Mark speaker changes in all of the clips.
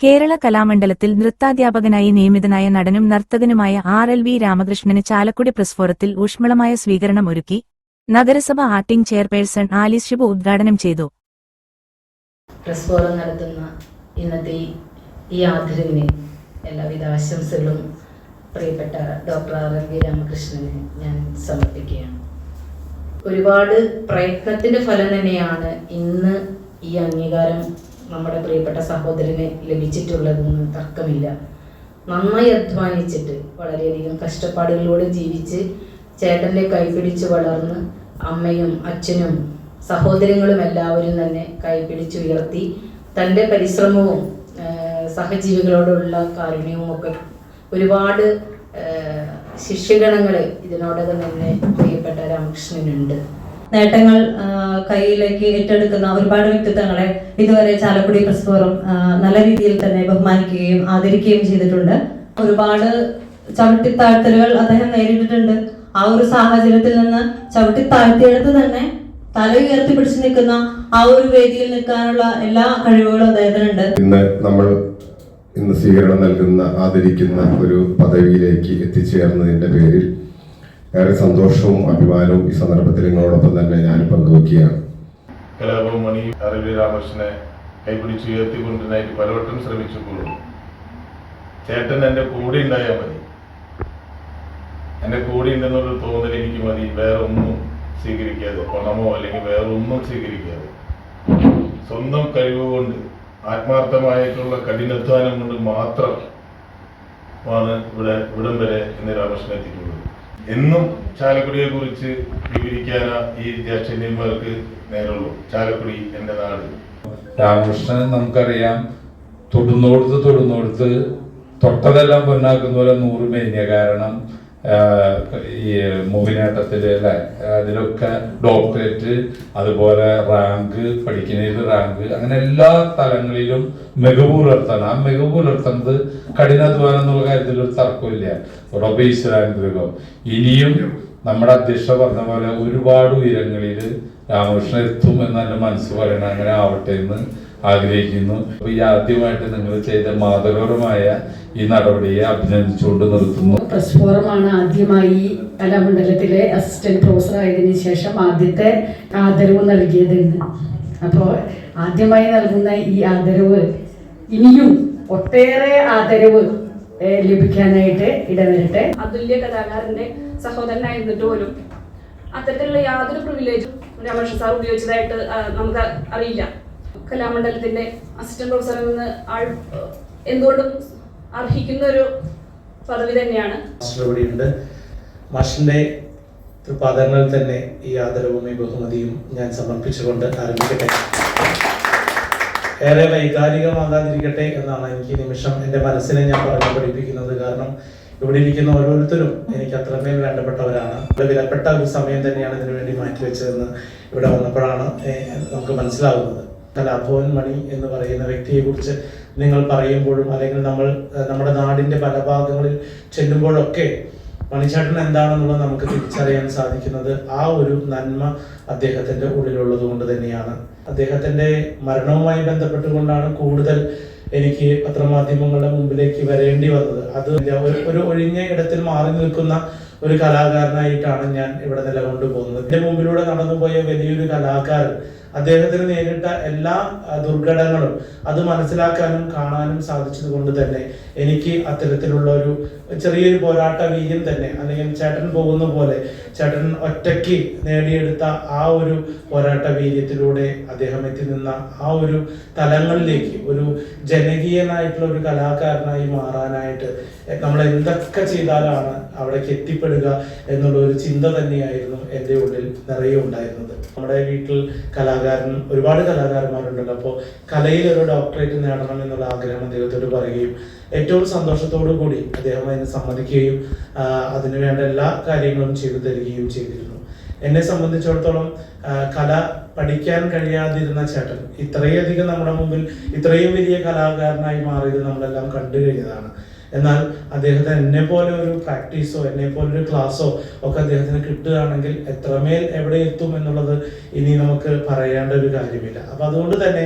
Speaker 1: കേരള കലാമണ്ഡലത്തിൽ നൃത്താധ്യാപകനായി നിയമിതനായ നടനും നർത്തകനുമായ RLV രാമകൃഷ്ണന് ചാലക്കുടി പ്രസ്ഫോറത്തിൽ ഊഷ്മളമായ സ്വീകരണം ഒരുക്കി നഗരസഭ ആക്ടിംഗ് ചെയർപേഴ്സൺ ആലീസ് ഷിബു ഉദ്ഘാടനം ചെയ്തു.
Speaker 2: പ്രസ്ഫോറം നടത്തുന്ന ഇന്നത്തെ ഈ ആദരവിന് എല്ലാവിധ ആശംസകളും പ്രിയപ്പെട്ട ഡോക്ടർ RLV രാമകൃഷ്ണന് ഞാൻ സമർപ്പിക്കുകയാണ്. ഒരുപാട് പ്രയത്നത്തിന്റെ ഫലം തന്നെയാണ് ഇന്ന് ഈ അംഗീകാരം നമ്മുടെ പ്രിയപ്പെട്ട സഹോദരന് ലഭിച്ചിട്ടുള്ളതെന്ന് തർക്കമില്ല. നന്നായി അധ്വാനിച്ചിട്ട് വളരെയധികം കഷ്ടപ്പാടുകളിലൂടെ ജീവിച്ച് ചേട്ടൻ്റെ കൈപിടിച്ച് വളർന്ന് അമ്മയും അച്ഛനും സഹോദരങ്ങളും എല്ലാവരും തന്നെ കൈപിടിച്ചുയർത്തി തൻ്റെ പരിശ്രമവും സഹജീവികളോടുള്ള കാരുണ്യവും ഒക്കെ ഒരുപാട് ശിഷ്യഗണങ്ങൾ ഇതിനോടകം തന്നെ പ്രിയപ്പെട്ട രാമകൃഷ്ണനുണ്ട്.
Speaker 3: നേട്ടങ്ങൾ കയ്യിലേക്ക് ഏറ്റെടുക്കുന്ന ഒരുപാട് വ്യക്തിത്വങ്ങളെ ഇതുവരെ ചാലക്കുടി പ്രസ്ഫോറം നല്ല രീതിയിൽ തന്നെ ബഹുമാനിക്കുകയും ആദരിക്കുകയും ചെയ്തിട്ടുണ്ട്. ഒരുപാട് ചവിട്ടിത്താഴ്ത്തലുകൾ അദ്ദേഹം നേരിട്ടിട്ടുണ്ട്. ആ ഒരു സാഹചര്യത്തിൽ നിന്ന് ചവിട്ടിത്താഴ്ത്തിയെടുത്ത് തന്നെ തല ഉയർത്തി പിടിച്ചു നിൽക്കുന്ന ആ ഒരു വേദിയിൽ നിൽക്കാനുള്ള എല്ലാ കഴിവുകളും അദ്ദേഹത്തിനുണ്ട്.
Speaker 4: ഇന്ന് സ്വീകരണം നൽകുന്ന ആദരിക്കുന്ന ഒരു പദവിയിലേക്ക് എത്തിച്ചേർന്നതിന്റെ പേരിൽ ഏറെ സന്തോഷവും അഭിമാനവും ഈ സന്ദർഭത്തിൽ നിങ്ങളോടൊപ്പം തന്നെ ഞാൻ പങ്കുവയ്ക്കുകയാണ്.
Speaker 5: കലാഭവൻ മണി RLV രാമകൃഷ്ണനെ കൈപിടിച്ചുയർത്തിക്കൊണ്ടിനായിട്ട് പലവട്ടം ശ്രമിച്ചപ്പോഴും ചേട്ടൻ എൻ്റെ കൂടെ ഉണ്ടായാൽ മതി, എൻ്റെ കൂടെ ഉണ്ടെന്നൊരു തോന്നൽ എനിക്ക് മതി, വേറെ ഒന്നും സ്വീകരിക്കാതെ, പണമോ അല്ലെങ്കിൽ വേറെ ഒന്നും സ്വീകരിക്കാതെ സ്വന്തം കഴിവ് കൊണ്ട് ആത്മാർത്ഥമായിട്ടുള്ള കഠിനാധ്വാനം കൊണ്ട് മാത്രമാണ് ഇവിടം വരെ ഇന്ന് രാമകൃഷ്ണൻ എത്തിയിട്ടുള്ളത്. എന്നും ചാലക്കുടിയെ കുറിച്ച് വിവരിക്കാനാ ഈ ജ്യേഷ്ഠന്മാർക്ക് നേരുള്ളൂ. ചാലക്കുടി എൻ്റെ നാട്.
Speaker 6: രാമകൃഷ്ണൻ നമുക്കറിയാം, തൊടുന്നോടുത്ത് തൊട്ടതെല്ലാം പൊന്നാക്കുന്ന പോലെ 100 മേന്യ. കാരണം ഈ മോഹിനിയാട്ടത്തില് അല്ലെ, അതിലൊക്കെ ഡോക്ടറേറ്റ്, അതുപോലെ റാങ്ക്, പഠിക്കുന്നതിൽ റാങ്ക്, അങ്ങനെ എല്ലാ തലങ്ങളിലും മികവ് പുലർത്താൻ. ആ മികവ് പുലർത്തുന്നത് കഠിനാധ്വാനം എന്നുള്ള കാര്യത്തിൽ ഒരു തർക്കമില്ല. ഈശ്വരാനുഗ്രഹം. ഇനിയും നമ്മുടെ അധ്യക്ഷ പറഞ്ഞ പോലെ ഒരുപാട് ഉയരങ്ങളിൽ രാമകൃഷ്ണൻ എത്തും എന്നല്ല മനസ്സ് പറയണം. അങ്ങനെ ആവട്ടെ എന്ന് ആഗ്രഹിക്കുന്നു. അപ്പൊ ഈ ആദ്യമായിട്ട് നിങ്ങൾ ചെയ്ത മാതൃകപരമായ ഈ നടപടിയെ അഭിനന്ദിച്ചുകൊണ്ട് നിർത്തുന്നു.
Speaker 7: പ്രസ്ഫോറമാണ് ആദ്യമായി കലാമണ്ഡലത്തിലെ അസിസ്റ്റന്റ് പ്രൊഫസർ ആയതിനു ശേഷം ആദ്യത്തെ ആദരവ് നൽകിയത്. അപ്പോൾ ആദ്യമായി നൽകുന്ന ഈ ആദരവ് ഇനിയും ഒട്ടേറെ ആദരവ് ലഭിക്കാനായിട്ട് ഇടവരട്ടെ.
Speaker 8: അതുല്യ കലാകാരന്റെ സഹോദരനായിരുന്നിട്ട് പോലും അത്തരത്തിലുള്ള യാതൊരു പ്രിവിലേജും രാമകൃഷ്ണൻ സാർ ഉപയോഗിച്ചതായിട്ട് നമുക്ക് അറിയില്ല. കലാമണ്ഡലത്തിന്റെ അസിസ്റ്റന്റ് പ്രൊഫസർ എന്ന ആൾ എന്തുകൊണ്ടും അർഹിക്കുന്ന ഒരു പദവി തന്നെയാണ്.
Speaker 9: മാഷിന്റെ പാദങ്ങളിൽ തന്നെ ഈ ആദരവും ഈ ബഹുമതിയും ഞാൻ സമർപ്പിച്ചുകൊണ്ട് ആരംഭിക്കട്ടെ. ഏറെ വൈകാരികമാകാതിരിക്കട്ടെ എന്നാണ് എനിക്ക് നിമിഷം എൻ്റെ മനസ്സിനെ ഞാൻ പറഞ്ഞു പഠിപ്പിക്കുന്നത്. കാരണം ഇവിടെ ഇരിക്കുന്ന ഓരോരുത്തരും എനിക്ക് അത്രമേൽ വേണ്ടപ്പെട്ടവരാണ്. വിലപ്പെട്ട ഒരു സമയം തന്നെയാണ് ഇതിനു വേണ്ടി മാറ്റിവെച്ചതെന്ന് ഇവിടെ വന്നപ്പോഴാണ് നമുക്ക് മനസ്സിലാകുന്നത്. കലാഭവൻ മണി എന്ന് പറയുന്ന വ്യക്തിയെ കുറിച്ച് നിങ്ങൾ പറയുമ്പോഴും അല്ലെങ്കിൽ നമ്മുടെ നാടിന്റെ പല ഭാഗങ്ങളിൽ ചെല്ലുമ്പോഴൊക്കെ മണിച്ചേട്ടൻ എന്താണെന്നുള്ളത് നമുക്ക് തിരിച്ചറിയാൻ സാധിക്കുന്നത് ആ ഒരു നന്മ അദ്ദേഹത്തിന്റെ ഉള്ളിലുള്ളത് കൊണ്ട് തന്നെയാണ്. അദ്ദേഹത്തിന്റെ മരണവുമായി ബന്ധപ്പെട്ടുകൊണ്ടാണ് കൂടുതൽ എനിക്ക് പത്രമാധ്യമങ്ങളുടെ മുമ്പിലേക്ക് വരേണ്ടി വന്നത്. അത് ഒരു ഒഴിഞ്ഞ ഇടത്തിൽ മാറി നിൽക്കുന്ന ഒരു കലാകാരനായിട്ടാണ് ഞാൻ ഇവിടെ നിലകൊണ്ടു പോകുന്നത്. എന്റെ മുമ്പിലൂടെ കടന്നുപോയ വലിയൊരു കലാകാരൻ അദ്ദേഹത്തിന് നേരിട്ട എല്ലാ ദുർഘടങ്ങളും അത് മനസ്സിലാക്കാനും കാണാനും സാധിച്ചത് കൊണ്ട് തന്നെ എനിക്ക് അത്തരത്തിലുള്ള ഒരു ചെറിയൊരു പോരാട്ട വീര്യം തന്നെ, അല്ലെങ്കിൽ ചേട്ടൻ പോകുന്ന പോലെ ചേട്ടൻ ഒറ്റയ്ക്ക് നേടിയെടുത്ത ആ ഒരു പോരാട്ട വീര്യത്തിലൂടെ അദ്ദേഹം എത്തി നിന്ന ആ ഒരു തലങ്ങളിലേക്ക് ഒരു ജനകീയനായിട്ടുള്ള ഒരു കലാകാരനായി മാറാനായിട്ട് നമ്മൾ എന്തൊക്കെ ചെയ്താലാണ് അവിടേക്ക് എത്തിപ്പെടുക എന്നുള്ള ഒരു ചിന്ത തന്നെയായിരുന്നു എൻ്റെ ഉള്ളിൽ നിറയെ ഉണ്ടായിരുന്നത്. നമ്മുടെ വീട്ടിൽ ഒരുപാട് കലാകാരന്മാരുണ്ടല്ലോ. അപ്പോൾ കലയിൽ ഒരു ഡോക്ടറേറ്റ് നേടണം എന്നുള്ള ആഗ്രഹം അദ്ദേഹത്തോട് പറയുകയും ഏറ്റവും സന്തോഷത്തോടു കൂടി അദ്ദേഹം അതിന് സമ്മതിക്കുകയും അതിനുവേണ്ട എല്ലാ കാര്യങ്ങളും ചെയ്തു തരികയും ചെയ്തിരുന്നു. എന്നെ സംബന്ധിച്ചിടത്തോളം കല പഠിക്കാൻ കഴിയാതിരുന്ന ചേട്ടൻ ഇത്രയധികം നമ്മുടെ മുമ്പിൽ ഇത്രയും വലിയ കലാകാരനായി മാറിയത് നമ്മളെല്ലാം കണ്ടു കഴിഞ്ഞതാണ്. എന്നാൽ അദ്ദേഹത്തിന് എന്നെ പോലെ ഒരു പ്രാക്ടീസോ എന്നെ പോലെ ഒരു ക്ലാസ്സോ ഒക്കെ അദ്ദേഹത്തിന് കിട്ടുകയാണെങ്കിൽ എത്രമേൽ എവിടെ എത്തും എന്നുള്ളത് ഇനി നമുക്ക് പറയേണ്ട ഒരു കാര്യമില്ല. അപ്പൊ അതുകൊണ്ട് തന്നെ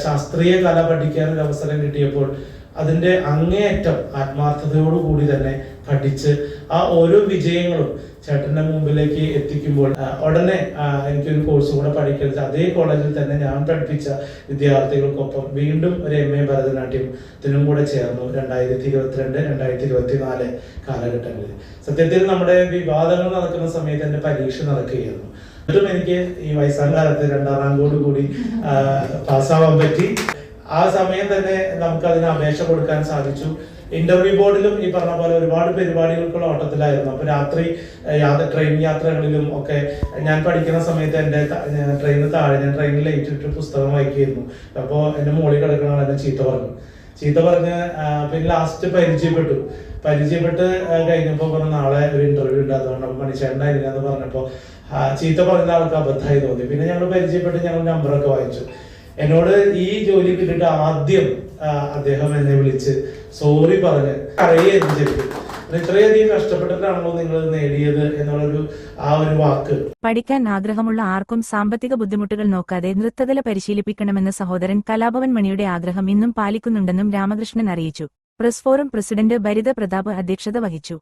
Speaker 9: ശാസ്ത്രീയ കല പഠിക്കാൻ ഒരു അവസരം കിട്ടിയപ്പോൾ അതിൻ്റെ അങ്ങേയറ്റം ആത്മാർത്ഥതയോടുകൂടി തന്നെ പഠിച്ച് ആ ഓരോ വിജയങ്ങളും ചേട്ടൻ്റെ മുമ്പിലേക്ക് എത്തിക്കുമ്പോൾ ഉടനെ എനിക്കൊരു കോഴ്സ് കൂടെ പഠിക്കരുത്, അതേ കോളേജിൽ തന്നെ ഞാൻ പഠിപ്പിച്ച വിദ്യാർത്ഥികൾക്കൊപ്പം വീണ്ടും ഒരു MA ഭരതനാട്യത്തിനും കൂടെ ചേർന്നു 2022-2024 കാലഘട്ടങ്ങളിൽ. സത്യത്തിൽ നമ്മുടെ വിവാദങ്ങൾ നടക്കുന്ന സമയത്ത് എൻ്റെ പരീക്ഷ നടക്കുകയായിരുന്നു. എന്നിട്ടും എനിക്ക് ഈ വയസ്സാം കാലത്ത് 2ാം റാങ്കോട് കൂടി പാസ്സാവാൻ പറ്റി. ആ സമയം തന്നെ നമുക്ക് അതിന് അപേക്ഷ കൊടുക്കാൻ സാധിച്ചു. ഇന്റർവ്യൂ ബോർഡിലും ഈ പറഞ്ഞ പോലെ ഒരുപാട് പരിപാടികൾക്കുള്ള ഓട്ടത്തിലായിരുന്നു. അപ്പൊ രാത്രി ട്രെയിൻ യാത്രകളിലും ഒക്കെ ഞാൻ പഠിക്കുന്ന സമയത്ത് എൻ്റെ ട്രെയിനിന് താഴെ ഞാൻ ട്രെയിനിൽ ലൈറ്റിട്ട് പുസ്തകം വായിക്കുകയായിരുന്നു. അപ്പോൾ എൻ്റെ മോളിൽ കിടക്കണ എന്നെ ചീത്ത പറഞ്ഞ് പിന്നെ ലാസ്റ്റ് പരിചയപ്പെട്ട് കഴിഞ്ഞപ്പോൾ പറഞ്ഞു നാളെ ഒരു ഇന്റർവ്യൂ ഉണ്ട്, അതുകൊണ്ട് മണിച്ചേട്ടനായില്ല എന്ന് പറഞ്ഞപ്പോൾ ചീത്ത പറഞ്ഞ ആൾക്ക് അബദ്ധമായി തോന്നി. പിന്നെ ഞങ്ങൾ പരിചയപ്പെട്ട് ഞങ്ങൾ നമ്പറൊക്കെ വായിച്ചു. എന്നോട് ഈ ജോലി കിട്ടിയിട്ട് ആദ്യം അദ്ദേഹം എന്നെ വിളിച്ച് സോറി പറഞ്ഞ് അറിയായിരുന്നു ശരിക്കും. ഇത്രയധികം കഷ്ടപ്പെട്ടിട്ടാണല്ലോ നിങ്ങൾ നേടിയത് എന്നുള്ളൊരു ആ ഒരു വാക്ക്.
Speaker 1: പഠിക്കാൻ ആഗ്രഹമുള്ള ആർക്കും സാമ്പത്തിക ബുദ്ധിമുട്ടുകൾ നോക്കാതെ നൃത്തകല പരിശീലിപ്പിക്കണമെന്ന സഹോദരൻ കലാഭവൻ മണിയുടെ ആഗ്രഹം ഇന്നും പാലിക്കുന്നുണ്ടെന്നും രാമകൃഷ്ണൻ അറിയിച്ചു. Press forum president Bharitha Pratap അധ്യക്ഷത വഹിച്ചു.